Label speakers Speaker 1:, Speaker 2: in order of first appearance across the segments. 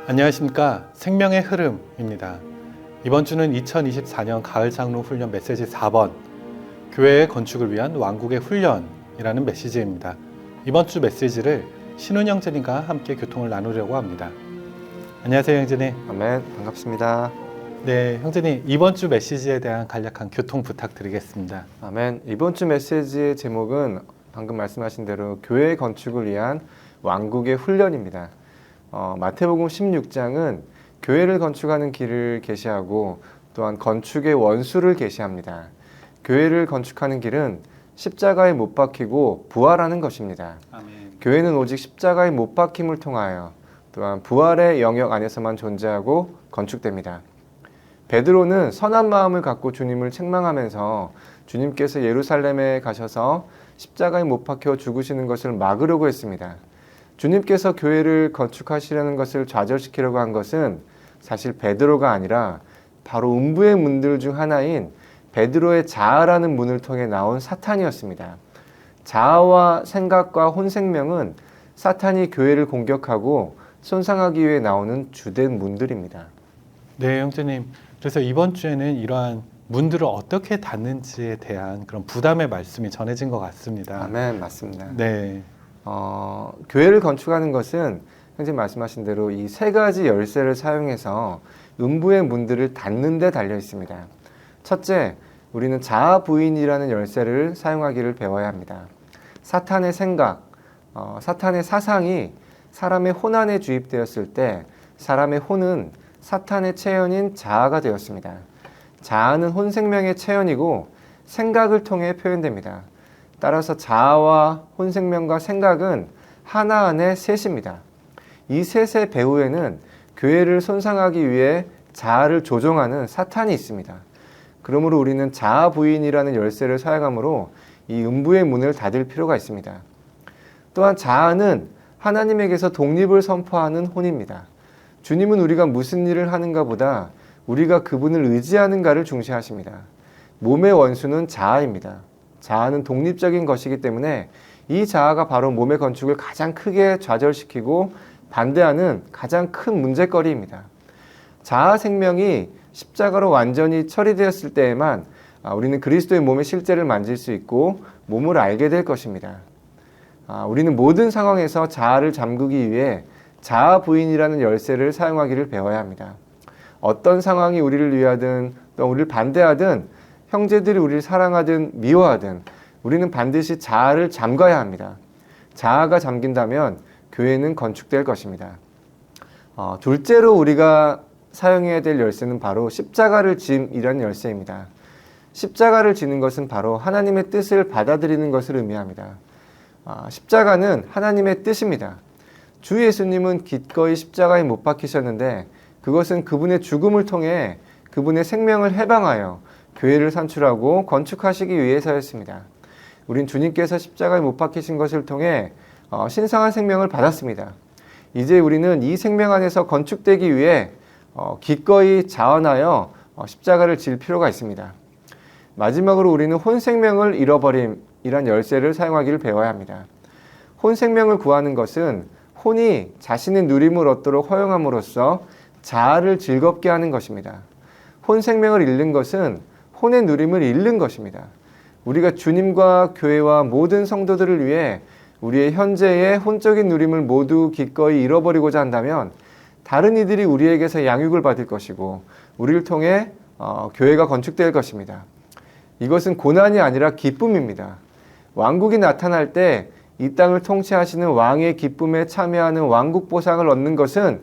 Speaker 1: 안녕하십니까. 생명의 흐름입니다. 이번 주는 2024년 가을 장로 훈련 메시지 4번 교회의 건축을 위한 왕국의 훈련이라는 메시지입니다. 이번 주 메시지를 신훈 형제님과 함께 교통을 나누려고 합니다. 안녕하세요, 형제님.
Speaker 2: 아멘, 반갑습니다.
Speaker 1: 네, 형제님, 이번 주 메시지에 대한 간략한 교통 부탁드리겠습니다.
Speaker 2: 아멘. 이번 주 메시지의 제목은 방금 말씀하신 대로 교회 건축을 위한 왕국의 훈련입니다. 마태복음 16장은 교회를 건축하는 길을 계시하고 또한 건축의 원수를 계시합니다. 교회를 건축하는 길은 십자가에 못 박히고 부활하는 것입니다.
Speaker 1: 아멘.
Speaker 2: 교회는 오직 십자가에 못 박힘을 통하여 또한 부활의 영역 안에서만 존재하고 건축됩니다. 베드로는 선한 마음을 갖고 주님을 책망하면서 주님께서 예루살렘에 가셔서 십자가에 못 박혀 죽으시는 것을 막으려고 했습니다. 주님께서 교회를 건축하시려는 것을 좌절시키려고 한 것은 사실 베드로가 아니라 바로 음부의 문들 중 하나인 베드로의 자아라는 문을 통해 나온 사탄이었습니다. 자아와 생각과 혼생명은 사탄이 교회를 공격하고 손상하기 위해 나오는 주된 문들입니다.
Speaker 1: 네, 형제님. 그래서 이번 주에는 이러한 문들을 어떻게 닫는지에 대한 그런 부담의 말씀이 전해진 것 같습니다.
Speaker 2: 아멘, 맞습니다.
Speaker 1: 네.
Speaker 2: 교회를 건축하는 것은 현재 말씀하신 대로 이 세 가지 열쇠를 사용해서 음부의 문들을 닫는 데 달려 있습니다. 첫째, 우리는 자아 부인이라는 열쇠를 사용하기를 배워야 합니다. 사탄의 생각, 사탄의 사상이 사람의 혼 안에 주입되었을 때 사람의 혼은 사탄의 체현인 자아가 되었습니다. 자아는 혼 생명의 체현이고 생각을 통해 표현됩니다. 따라서 자아와 혼 생명과 생각은 하나 안에 셋입니다. 이 셋의 배후에는 교회를 손상하기 위해 자아를 조종하는 사탄이 있습니다. 그러므로 우리는 자아 부인이라는 열쇠를 사용함으로 이 음부의 문을 닫을 필요가 있습니다. 또한 자아는 하나님에게서 독립을 선포하는 혼입니다. 주님은 우리가 무슨 일을 하는가 보다 우리가 그분을 의지하는가를 중시하십니다. 몸의 원수는 자아입니다. 자아는 독립적인 것이기 때문에 이 자아가 바로 몸의 건축을 가장 크게 좌절시키고 반대하는 가장 큰 문제거리입니다. 자아 생명이 십자가로 완전히 처리되었을 때에만 우리는 그리스도의 몸의 실제를 만질 수 있고 몸을 알게 될 것입니다. 우리는 모든 상황에서 자아를 잠그기 위해 자아 부인이라는 열쇠를 사용하기를 배워야 합니다. 어떤 상황이 우리를 위하든 또 우리를 반대하든 형제들이 우리를 사랑하든 미워하든 우리는 반드시 자아를 잠가야 합니다. 자아가 잠긴다면 교회는 건축될 것입니다. 둘째로 우리가 사용해야 될 열쇠는 바로 십자가를 짐이라는 열쇠입니다. 십자가를 지는 것은 바로 하나님의 뜻을 받아들이는 것을 의미합니다. 십자가는 하나님의 뜻입니다. 주 예수님은 기꺼이 십자가에 못 박히셨는데 그것은 그분의 죽음을 통해 그분의 생명을 해방하여 교회를 산출하고 건축하시기 위해서였습니다. 우린 주님께서 십자가에 못 박히신 것을 통해 신성한 생명을 받았습니다. 이제 우리는 이 생명 안에서 건축되기 위해 기꺼이 자원하여 십자가를 질 필요가 있습니다. 마지막으로 우리는 혼생명을 잃어버림이란 열쇠를 사용하기를 배워야 합니다. 혼생명을 구하는 것은 혼이 자신의 누림을 얻도록 허용함으로써 자아를 즐겁게 하는 것입니다. 혼생명을 잃는 것은 혼의 누림을 잃는 것입니다. 우리가 주님과 교회와 모든 성도들을 위해 우리의 현재의 혼적인 누림을 모두 기꺼이 잃어버리고자 한다면 다른 이들이 우리에게서 양육을 받을 것이고 우리를 통해 교회가 건축될 것입니다. 이것은 고난이 아니라 기쁨입니다. 왕국이 나타날 때 이 땅을 통치하시는 왕의 기쁨에 참여하는 왕국 보상을 얻는 것은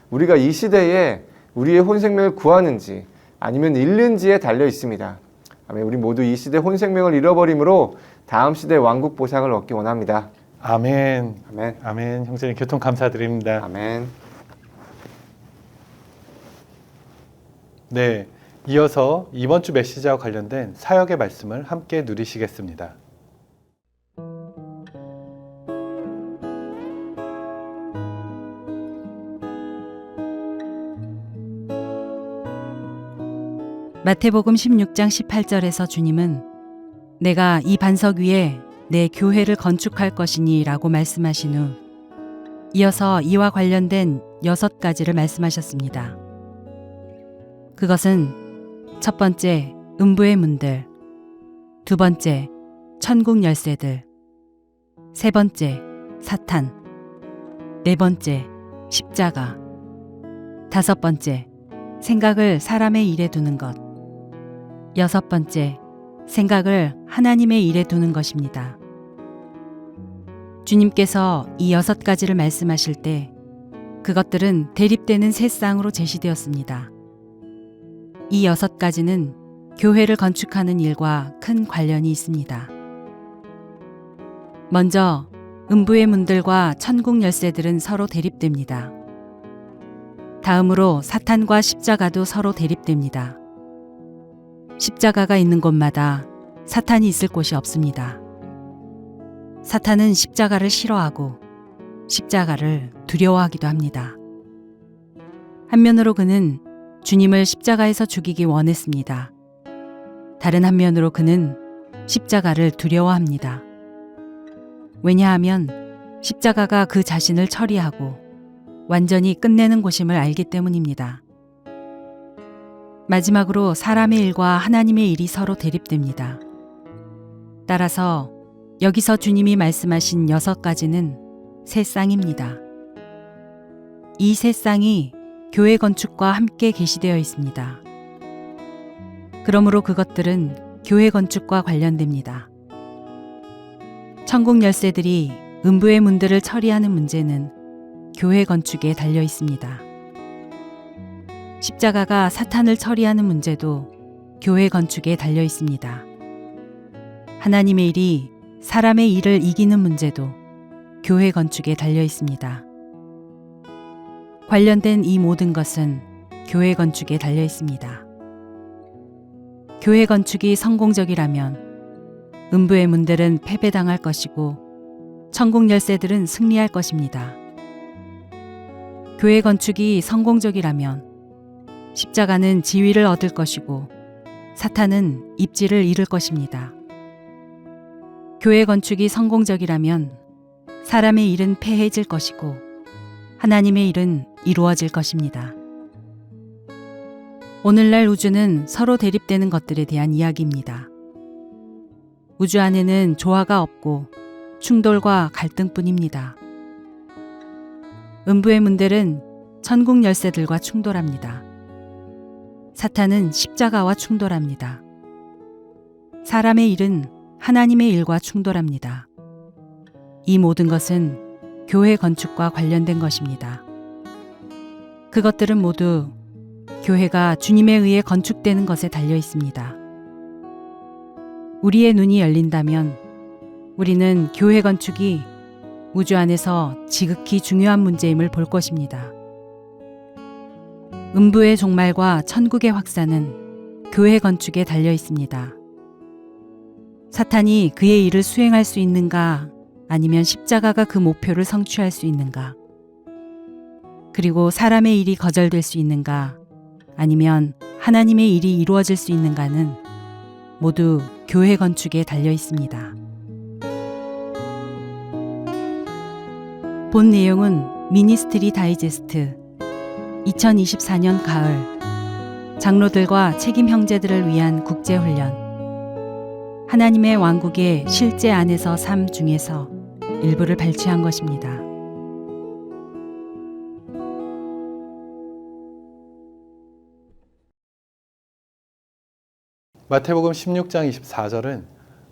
Speaker 2: 우리가 이 시대에 우리의 혼생명을 구하는지 아니면 잃는지에 달려 있습니다. 우리 모두 이 시대 혼생명을 잃어버림으로 다음 시대 왕국 보상을 얻기 원합니다.
Speaker 1: 아멘.
Speaker 2: 아멘.
Speaker 1: 아멘. 형제님 교통 감사드립니다.
Speaker 2: 아멘.
Speaker 1: 네. 이어서 이번 주 메시지와 관련된 사역의 말씀을 함께 누리시겠습니다.
Speaker 3: 마태복음 16장 18절에서 주님은 내가 이 반석 위에 내 교회를 건축할 것이니 라고 말씀하신 후 이어서 이와 관련된 6가지를 말씀하셨습니다. 그것은 첫 번째, 음부의 문들, 두 번째, 천국 열쇠들, 세 번째, 사탄, 네 번째, 십자가, 다섯 번째, 생각을 사람의 일에 두는 것, 여섯 번째, 생각을 하나님의 일에 두는 것입니다. 주님께서 이 6가지를 말씀하실 때 그것들은 대립되는 세 쌍으로 제시되었습니다. 이 6가지는 교회를 건축하는 일과 큰 관련이 있습니다. 먼저 음부의 문들과 천국 열쇠들은 서로 대립됩니다. 다음으로 사탄과 십자가도 서로 대립됩니다. 십자가가 있는 곳마다 사탄이 있을 곳이 없습니다. 사탄은 십자가를 싫어하고 십자가를 두려워하기도 합니다. 한면으로 그는 주님을 십자가에서 죽이기 원했습니다. 다른 한면으로 그는 십자가를 두려워합니다. 왜냐하면 십자가가 그 자신을 처리하고 완전히 끝내는 곳임을 알기 때문입니다. 마지막으로 사람의 일과 하나님의 일이 서로 대립됩니다. 따라서 여기서 주님이 말씀하신 6가지는 세 쌍입니다. 이 세 쌍이 교회 건축과 함께 계시되어 있습니다. 그러므로 그것들은 교회 건축과 관련됩니다. 천국 열쇠들이 음부의 문들을 처리하는 문제는 교회 건축에 달려 있습니다. 십자가가 사탄을 처리하는 문제도 교회 건축에 달려 있습니다. 하나님의 일이 사람의 일을 이기는 문제도 교회 건축에 달려 있습니다. 관련된 이 모든 것은 교회 건축에 달려 있습니다. 교회 건축이 성공적이라면 음부의 문들은 패배당할 것이고 천국 열쇠들은 승리할 것입니다. 교회 건축이 성공적이라면 십자가는 지위를 얻을 것이고 사탄은 입지를 잃을 것입니다. 교회 건축이 성공적이라면 사람의 일은 패해질 것이고 하나님의 일은 이루어질 것입니다. 오늘날 우주는 서로 대립되는 것들에 대한 이야기입니다. 우주 안에는 조화가 없고 충돌과 갈등뿐입니다. 음부의 문들은 천국 열쇠들과 충돌합니다. 사탄은 십자가와 충돌합니다. 사람의 일은 하나님의 일과 충돌합니다. 이 모든 것은 교회 건축과 관련된 것입니다. 그것들은 모두 교회가 주님에 의해 건축되는 것에 달려 있습니다. 우리의 눈이 열린다면 우리는 교회 건축이 우주 안에서 지극히 중요한 문제임을 볼 것입니다. 음부의 종말과 천국의 확산은 교회 건축에 달려 있습니다. 사탄이 그의 일을 수행할 수 있는가, 아니면 십자가가 그 목표를 성취할 수 있는가, 그리고 사람의 일이 거절될 수 있는가, 아니면 하나님의 일이 이루어질 수 있는가는 모두 교회 건축에 달려 있습니다. 본 내용은 미니스트리 다이제스트 2024년 가을 장로들과 책임 형제들을 위한 국제훈련 하나님의 왕국의 실제 안에서 삶 중에서 일부를 발췌한 것입니다.
Speaker 1: 마태복음 16장 24절은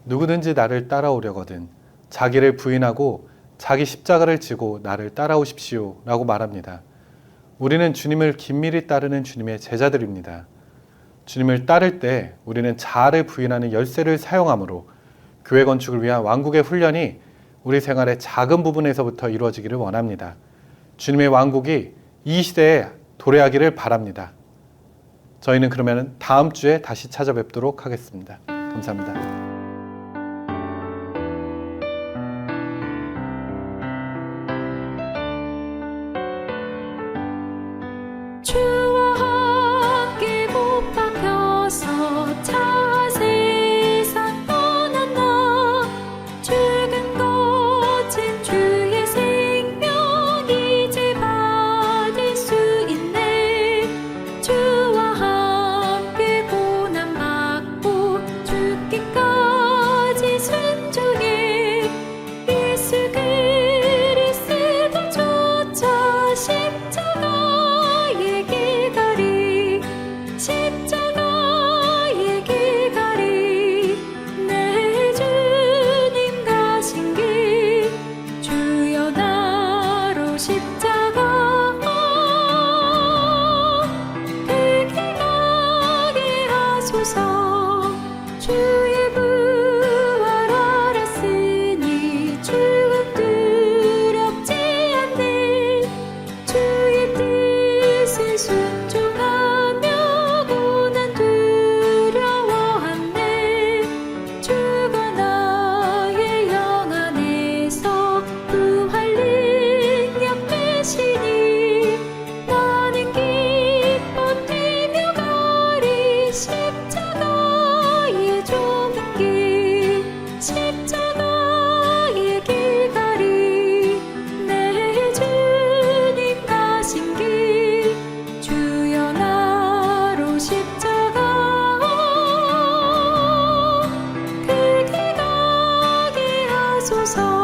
Speaker 1: 누구든지 나를 따라오려거든 자기를 부인하고 자기 십자가를 지고 나를 따라오십시오 라고 말합니다. 우리는 주님을 긴밀히 따르는 주님의 제자들입니다. 주님을 따를 때 우리는 자아를 부인하는 열쇠를 사용하므로 교회 건축을 위한 왕국의 훈련이 우리 생활의 작은 부분에서부터 이루어지기를 원합니다. 주님의 왕국이 이 시대에 도래하기를 바랍니다. 저희는 그러면 다음 주에 다시 찾아뵙도록 하겠습니다. 감사합니다.
Speaker 4: 주와 함께 못 박혀서 차 세상 떠났나 죽은 거친 주의 생명이 주소서.